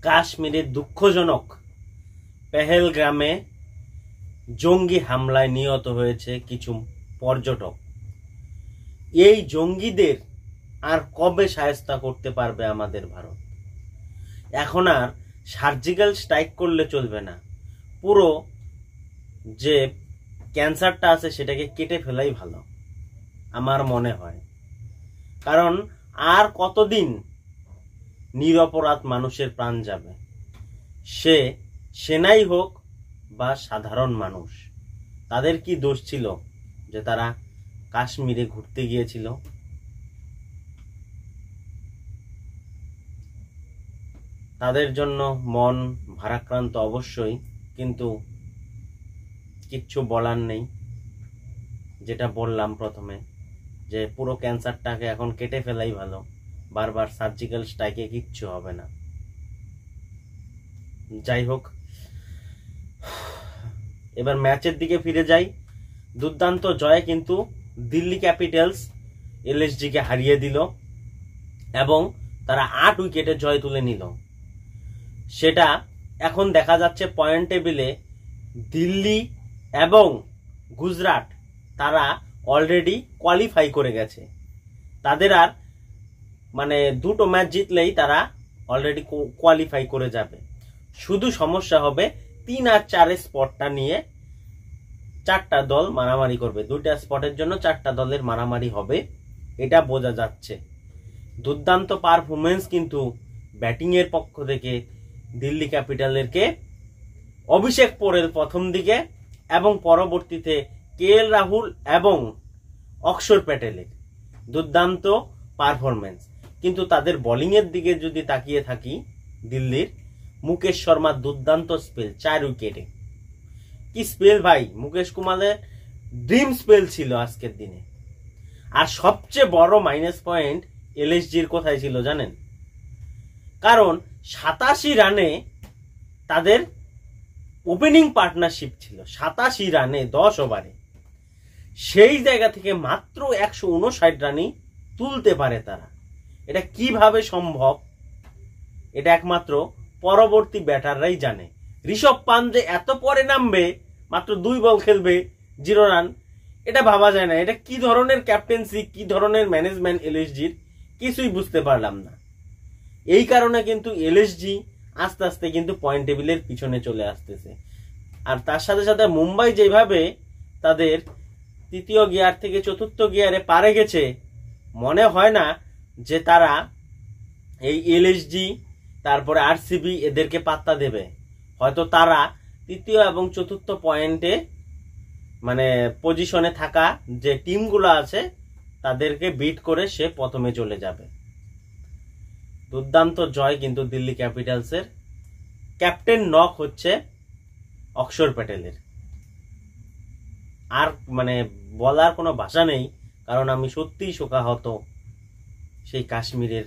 কাশ্মীরের দুঃখজনক পেহেলগ্রামে জঙ্গি হামলায় নিহত হয়েছে কিছু পর্যটক। এই জঙ্গিদের আর কবে শায়েস্তা করতে পারবে আমাদের ভারত? এখন আর সার্জিক্যাল স্ট্রাইক করলে চলবে না, পুরো যে ক্যান্সারটা আছে সেটাকে কেটে ফেলাই ভালো আমার মনে হয়। কারণ আর কতদিন নিরপরাধ মানুষের প্রাণ যাবে? সে সেনাই হোক বা সাধারণ মানুষ, তাদের কি দোষ ছিল যে তারা কাশ্মীরে ঘুরতে গিয়েছিল? তাদের জন্য মন ভারাক্রান্ত অবশ্যই, কিন্তু কিচ্ছু বলার নেই। যেটা বললাম প্রথমে, যে পুরো ক্যান্সারটাকে এখন কেটে ফেলাই ভালো, বারবার সার্জিক্যাল স্ট্রাইকে কিচ্ছু হবে না। যাই হোক, এবার ম্যাচের দিকে ফিরে যাই। দুর্দান্ত জয়ে কিন্তু দিল্লি ক্যাপিটালস এলএসজি কে হারিয়ে দিল এবং তারা 8 উইকেটে জয় তুলে নিল। সেটা এখন দেখা যাচ্ছে পয়েন্ট টেবিলে দিল্লি এবং গুজরাট তারা অলরেডি কোয়ালিফাই করে গেছে। তাদের আর মানে 2টো ম্যাচ জিতলেই তারা অলরেডি কোয়ালিফাই করে যাবে। শুধু সমস্যা হবে 3 আর 4 স্পটটা নিয়ে। 4টা দল মারামারি করবে, 2টা স্পটের জন্য 4টা দলের মারামারি হবে, এটা বোঝা যাচ্ছে। দুর্দান্ত পারফরমেন্স কিন্তু ব্যাটিং এর পক্ষ থেকে দিল্লি ক্যাপিটালেরকে অভিষেক পোরেল প্রথম দিকে এবং পরবর্তীতে কেএল রাহুল এবং অক্ষর প্যাটেলের দুর্দান্ত পারফরমেন্স। কিন্তু তাদের বোলিং এর দিকে যদি তাকিয়ে থাকি, দিল্লির মুকেশ শর্মার দুর্দান্ত স্পেল 4 উইকেটে। কি স্পেল ভাই! মুকেশ কুমারের ড্রিম স্পেল ছিল আজকের দিনে। আর সবচেয়ে বড় মাইনাস পয়েন্ট এলএসজির কোথায় ছিল জানেন? কারণ 87 রানে তাদের ওপেনিং পার্টনারশিপ ছিল, 87 রানে 10 ওভারে। সেই জায়গা থেকে মাত্র 159 রানই তুলতে পারে তারা। এটা কিভাবে সম্ভব? এটা একমাত্র পরবর্তী ব্যাটাররাই জানে। ঋষভ পান্ট যে এত পরে নামবে, মাত্র 2 বল খেলবে 0 রান, এটা ভাবা যায় না। এটা কি ধরনের ক্যাপ্টেন্সি, কি ধরনের ম্যানেজমেন্ট এলএসজির, কিছুই বুঝতে পারলাম না। এই কারণে কিন্তু এলএসজি আস্তে আস্তে কিন্তু পয়েন্ট টেবিলের পিছনে চলে আসতেছে। আর তার সাথে সাথে মুম্বাই যেভাবে তাদের 3য় গিয়ার থেকে 4র্থ গিয়ারে পারে গেছে, মনে হয় না যে তারা এই এলএসজি তারপরে আরসিবি এদেরকে পাত্তা দেবে। হয়তো তারা 3য় এবং 4র্থ পয়েন্টে মানে পজিশনে থাকা যে টিমগুলো আছে তাদেরকে বিট করে সে প্রথমে চলে যাবে। দুর্দান্ত জয় কিন্তু দিল্লি ক্যাপিটালসের। ক্যাপ্টেন নক হচ্ছে অক্ষর প্যাটেলের। আর মানে বলার কোনো ভাষা নেই, কারণ আমি সত্যিই শোকাহত সেই কাশ্মীরের